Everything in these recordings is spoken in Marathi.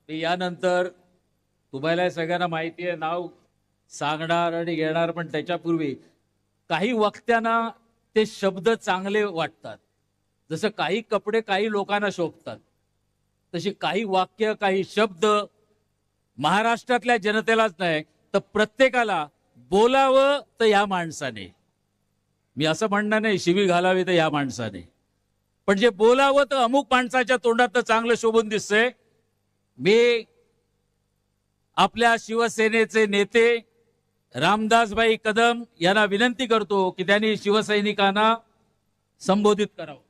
मी यानंतर तुम्हाला सगळ्यांना माहिती आहे नाव सांगणार आणि घेणार, पण त्याच्यापूर्वी काही वक्त्यांना ते शब्द चांगले वाटतात. जसं काही कपडे काही लोकांना शोभतात, तशी काही वाक्य काही शब्द महाराष्ट्रातल्या जनतेलाच नाही तर प्रत्येकाला बोलावं तर या माणसाने. मी असं म्हणणार नाही शिवी घालावी तर या माणसाने, पण जे बोलावं तर अमुक माणसाच्या तोंडात चांगलं शोभून दिसतंय. मी आपल्या शिवसेनेचे नेते रामदासभाई कदम यांना विनंती करतो की त्यांनी शिवसैनिकांना संबोधित करावं.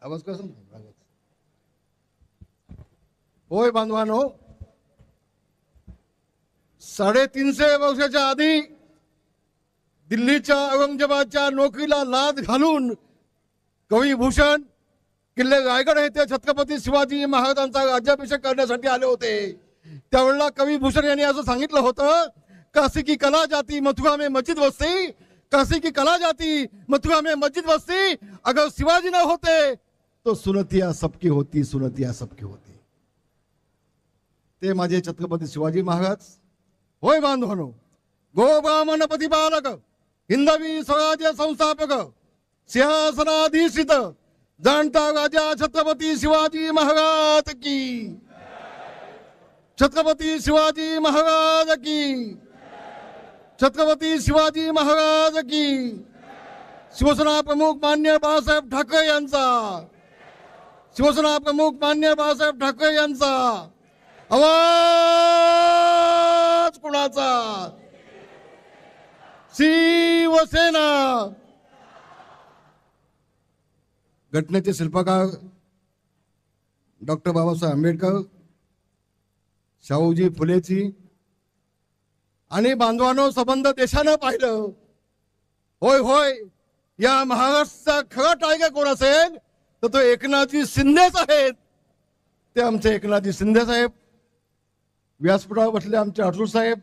आवाज कसा होय बांधवानो, 350 वर्षाच्या आधी दिल्लीच्या औरंगजेबाच्या नोकरीला लाच घालून कविभूषण किल्ले रायगड येथे छत्रपती शिवाजी महाराजांचा राज्याभिषेक करण्यासाठी आले होते. त्यावेळेला कविभूषण यांनी असं सांगितलं होतं, काशी की कला जाती मथुरा में मस्जिद बसती, काशी की कला जाती मथुरा में मस्जिद बसती, अगर शिवाजी न होते तो सुनतिया सबकी होती, सुनतिया सबकी होती. ते माझे छत्रपती शिवाजी महाराज. होय बांधवानो, गो ब्राह्मण प्रतिपालक, हिंदवी स्वराज्य संस्थापक, सिंहासनाधीशित जाणता राजा छत्रपती शिवाजी महाराज की, छत्रपती शिवाजी महाराज की, छत्रपती शिवाजी महाराज की. शिवसेना प्रमुख मान्य बाळासाहेब ठाकरे यांचा, शिवसेना प्रमुख मान्य बाळासाहेब ठाकरे यांचा आवाज कुणाचा? शिवसेना. घटनेचे शिल्पकार डॉक्टर बाबासाहेब आंबेडकर, शाहूजी फुलेची आणि बांधवांनो संबंध देशानं पाहिलं. होय होय, या महाराष्ट्राचा खरा टायगर कोण असेल तर तो एकनाथजी शिंदेच आहेत. ते आमचे एकनाथजी शिंदे साहेब, व्यासपीठावर बसले आमचे अटूर साहेब,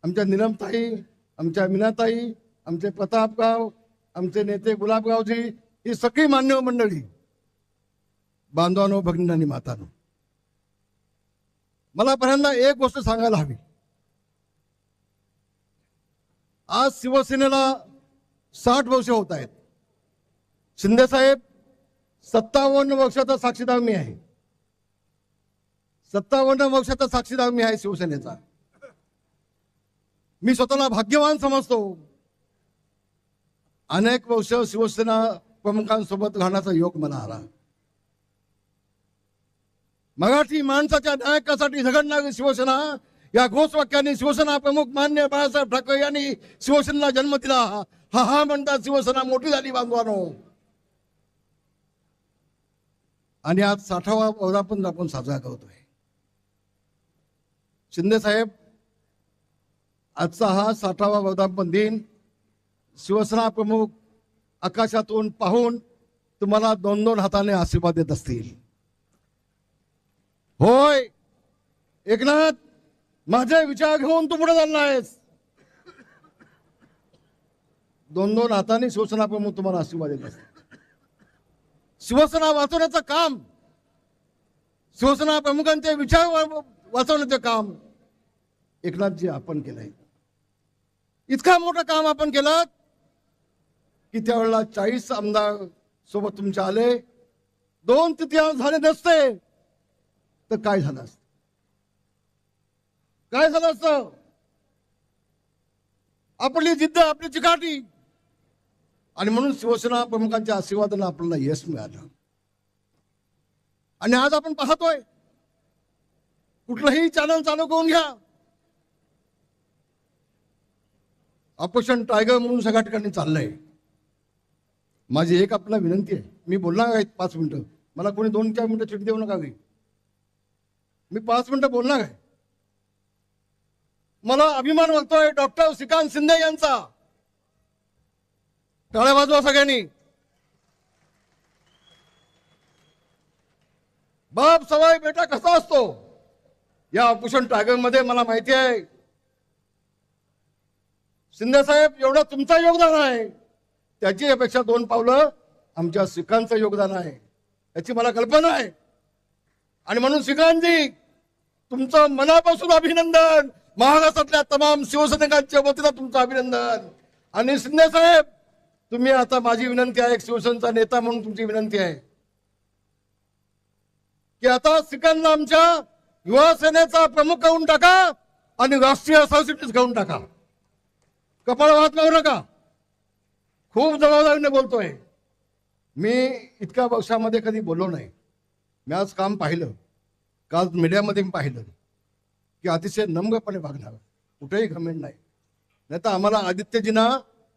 आमच्या नीलमताई, आमच्या मीनाताई, आमचे प्रतापराव, आमचे नेते गुलाबरावजी, ही सगळी मान्यवर मंडळी. बांधवांनो, भगिनींनी, मातांनो, मला पहिल्यांदा एक गोष्ट सांगायला हवी. आज शिवसेनेला 60 वर्ष होत आहेत. शिंदे साहेब 57 वर्षाचा साक्षीदार मी आहे. 57 वर्षाचा साक्षीदार मी आहे शिवसेनेचा. मी स्वतःला भाग्यवान समजतो. अनेक वर्ष शिवसेना प्रमुखांसोबत राहण्याचा योग मला आला. मराठी माणसाच्या न्यायासाठी झगडणारी शिवसेना या घोषवाक्याने शिवसेना प्रमुख मान्य बाळासाहेब ठाकरे यांनी शिवसेनेला जन्म दिला. हा हा म्हणतात शिवसेना मोठी झाली बांधवानो. आणि आज 60वा वर्धापन आपण साजरा करतोय. शिंदे साहेब, आजचा हा 60वा वर्धापन दिन शिवसेना प्रमुख आकाशातून पाहून तुम्हाला 2-2 हाताने आशीर्वाद देत असतील. होय एकनाथ, माझे विचार घेऊन तू पुढे चालला आहेस. 2-2 हाताने शिवसेना प्रमुख तुम्हाला आशीर्वाद देत असतील. शिवसेना वाचवण्याचं काम, शिवसेना प्रमुखांचे विचार वाचवण्याचे काम एकनाथजी आपण केलंय. इतका मोठं काम आपण केलं की त्यावेळेला 40 आमदार सोबत तुमचे आले. 2/3 झाले नसते तर काय झालं असतं? काय झालं असतं? आपली जिद्द, आपली चिकाटी, आणि म्हणून शिवसेना प्रमुखांच्या आशीर्वादाने आपल्याला यश मिळालं. आणि आज आपण पाहतोय, कुठलंही चॅनल चालू करून घ्या, ऑपरेशन टायगर म्हणून सगळ्या ठिकाणी चाललंय. माझी एक आपल्याला विनंती आहे, मी बोलणार आहे 5 मिनिटं, मला कोणी 2-4 मिनिटं चिठी देऊ नका. मी 5 मिनिटं बोलणार आहे. मला अभिमान वाटतोय डॉक्टर श्रीकांत शिंदे यांचा. टाळ्या वाजवा सगळ्यांनी. बाप सवाई बेटा कसा असतो, या ऑपरेशन टायगर मध्ये मला माहिती आहे. शिंदे साहेब एवढं तुमचं योगदान आहे, त्याची अपेक्षा 2 पावलं आमच्या सिखांचं योगदान आहे, याची मला कल्पना आहे. आणि म्हणून सिखांजी तुमचं मनापासून अभिनंदन, महाराष्ट्रातल्या तमाम शिवसैनिकांच्या वतीनं तुमचं अभिनंदन. आणि शिंदे साहेब तुम्ही आता, माझी विनंती आहे, एक शिवसेनेचा नेता म्हणून तुमची विनंती आहे की आता सिखांना आमच्या युवा सेनेचा प्रमुख करून टाका आणि राष्ट्रीय सरचिटणीस करून टाका. कपाळ वाहत लावू नका. खूप जबाबदारीने बोलतोय मी. इतक्या वर्षामध्ये कधी बोललो नाही. मी आज काम पाहिलं, काल मीडियामध्ये मी पाहिलं की अतिशय नम्रपणे वागणार, कुठेही घमेंड नाही. नाही तर आम्हाला आदित्यजींना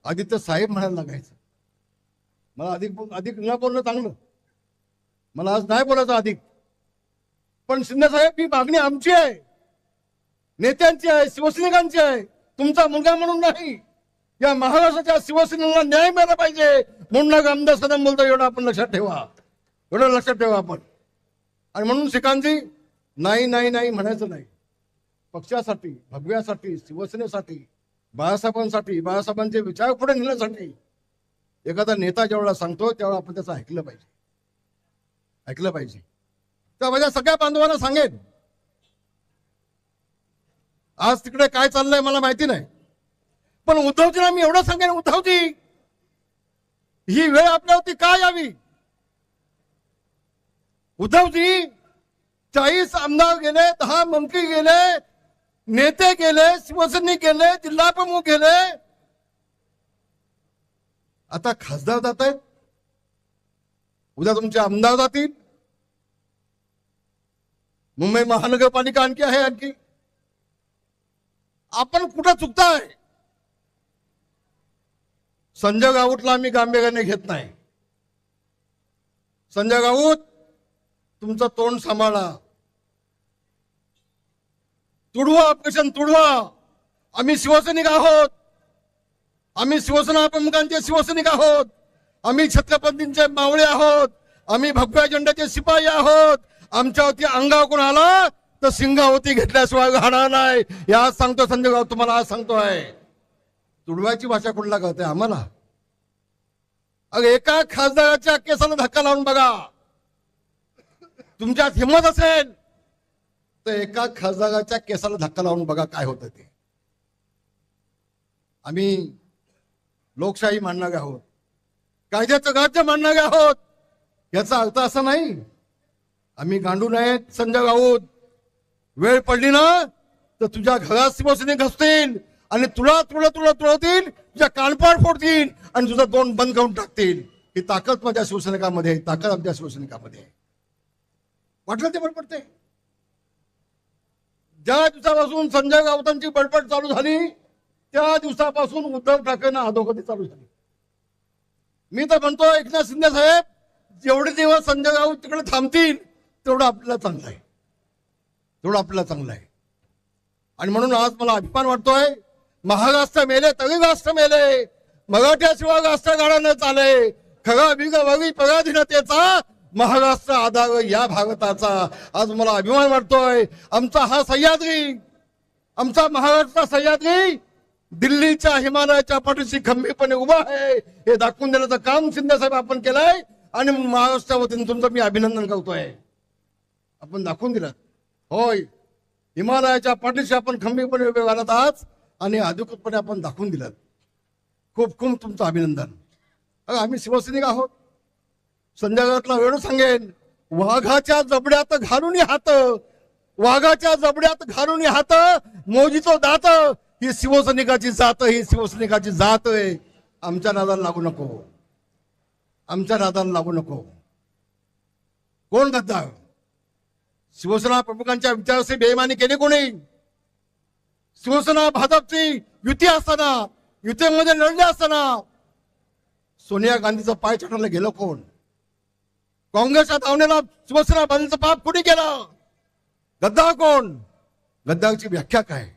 आदित्य साहेब म्हणायला लागायचं. मला अधिक न बोलणं चांगलं, मला आज नाही बोलायचं अधिक. पण शिंदे साहेब ही मागणी आमची आहे, नेत्यांची आहे, शिवसैनिकांची आहे, तुमचा मुलगा म्हणून नाही. या महाराष्ट्राच्या शिवसेनेला न्याय मिळाला पाहिजे म्हणून आमदार सदम बोलतो. एवढं आपण लक्षात ठेवा, एवढं लक्षात ठेवा आपण. आणि म्हणून शिखांजी नाही नाही नाही म्हणायचं नाही. पक्षासाठी, भगव्यासाठी, शिवसेनेसाठी, बाळासाहेबांसाठी, बाळासाहेबांचे विचार पुढे नेण्यासाठी एखादा नेता जेवढा सांगतो तेवढा आपण त्याचं ऐकलं पाहिजे, ऐकलं पाहिजे. तर माझ्या सगळ्या बांधवांना सांगेन, आज तिकडे काय चाललंय मला माहिती नाही, पण उद्धवजींना मी एवढं सांगेन, उद्धवजी ही वेळ आपल्यावरती का यावी? उद्धवजी 40 आमदार गेले, 10 मंत्री गेले, नेते गेले, शिवसैनिक गेले, जिल्हा प्रमुख गेले, आता खासदार जात आहेत, उद्या तुमचे आमदार जातील, मुंबई महानगरपालिका आणखी आहे. आणखी आपण कुठं चुकताय? संजय राऊतला आम्ही गांभीर्याने घेत नाही. संजय राऊत तुमचं तोंड सांभाळा, तुडवा ऑपरेशन तुडवा. आम्ही शिवसैनिक आहोत, आम्ही शिवसेना प्रमुखांचे शिवसैनिक आहोत, आम्ही छत्रपतींचे मावळे आहोत, आम्ही भगव्या झेंड्याचे शिपाई आहोत. आमच्यावरती अंगावर कोण आला तर सिंगावती घेतल्याशिवाय राहणार नाही. या सांगतो संजय राऊत, तुम्हाला आज सांगतोय. तुडवायची भाषा कुठला कळते आम्हाला? अरे एका खासदाराच्या केसाला धक्का लावून बघा, तुमच्यात हिंमत असेल तर एका खासदाराच्या केसाला धक्का लावून बघा काय होतं ते. आम्ही लोकशाही मानणारे आहोत, कायद्याचं राज्य मानणारे आहोत. याचा अर्थ असा नाही आम्ही गांडू नाहीत. संजय राऊत, वेळ पडली ना तर तुझ्या घरात शिवसैनिक घसतील आणि तुला तुला तुला तुळवतील, तुझ्या कानपाड फोडतील आणि तुझं तोंड बंद करून टाकतील. ही ताकद माझ्या शिवसैनिकामध्ये, ताकद आमच्या शिवसैनिकामध्ये. वाटलं ते बडबडते. ज्या दिवसापासून संजय राऊतांची बडबड चालू झाली त्या दिवसापासून उद्धव ठाकरेंना अधोगती चालू झाली. मी तर म्हणतो एकनाथ शिंदे साहेब, जेवढे दिवस संजय राऊत तिकडे थांबतील तेवढं आपल्याला चांगलं आहे, तेवढं आपल्याला चांगलं आहे. आणि म्हणून आज मला अभिमान वाटतोय, महाराष्ट्र मेले तरी राष्ट्र मेले, मराठ्याशिवाय राष्ट्र गाडा न चाले, खरा बिग वरी पराधीनतेचा महाराष्ट्र आधार या भारताचा. आज मला अभिमान वाटतोय. आमचा हा सह्याद्री, आमचा महाराष्ट्र सह्याद्री दिल्लीच्या हिमालयाच्या पाठीशी खंबीरपणे उभा आहे हे दाखवून देण्याचं काम शिंदे साहेब आपण केलंय. आणि महाराष्ट्र वतीने तुमचं मी अभिनंदन करतोय. आपण दाखवून दिलं, होय हिमालयाच्या पाठीशी आपण खंबीरपणे उभे राहत आहात आणि अधिकृतपणे आपण दाखवून दिलं. खूप खूप तुमचं अभिनंदन. आम्ही शिवसैनिक आहोत. संजय राऊतला एवढं सांगेन, वाघाच्या जबड्यात घालून हात, वाघाच्या जबड्यात घालून हात, मोजीतो दात, ही शिवसैनिकाची जात, ही शिवसैनिकाची जात आहे. आमच्या नादाला लागू नको, आमच्या नादाला लागू नको. कोण गद्दार? शिवसेना प्रमुखांच्या विचाराशी बेईमानी केली कोणी? शिवसेना भाजपची युती असताना, युतीमध्ये लढले असताना सोनिया गांधीचं पाय छाटायला गेलं कोण? काँग्रेसच्या धावण्याला शिवसेना भाजपचं पाप कुणी केलं? गद्दार कोण? गद्दारची व्याख्या काय?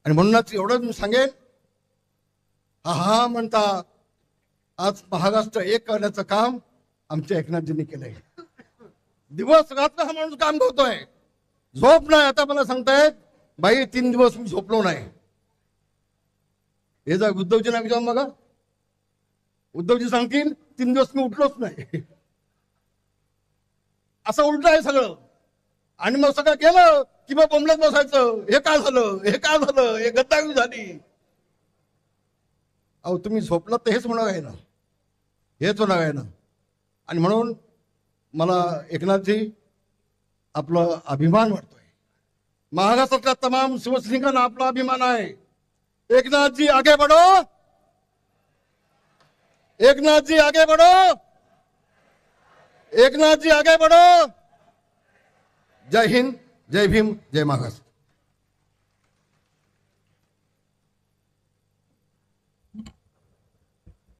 आणि म्हणूनच एवढं मी सांगेन, हा म्हणता आज महाराष्ट्र एक करण्याचं काम आमच्या एकनाथजींनी केलंय. दिवस रात्र हा माणूस काम करतोय, झोप नाही. आता मला सांगतायत बाई 3 दिवस मी झोपलो नाही. हे जर उद्धवजींना विचारून बघा, उद्धवजी सांगतील 3 दिवस मी उठलोच नाही. असं उलट आहे सगळं. आणि मग सगळं केलं की मग बोंबलत बसायचं, हे काय झालं, हे काय झालं, हे गद्दारी झाली. अहो तुम्ही झोपलात तर हेच होणार आहे ना, हेच होणार आहे ना. आणि म्हणून मला एकनाथजी आपला अभिमान वाटतोय. महाराष्ट्रातल्या तमाम शिवसैनिकांना आपला अभिमान आहे. एकनाथजी आगे बढ़ो, एकनाथजी आगे बढ़ो, एकनाथजी आगे बढ़ो. जय हिंद, जय भीम, जय महाराष्ट्र.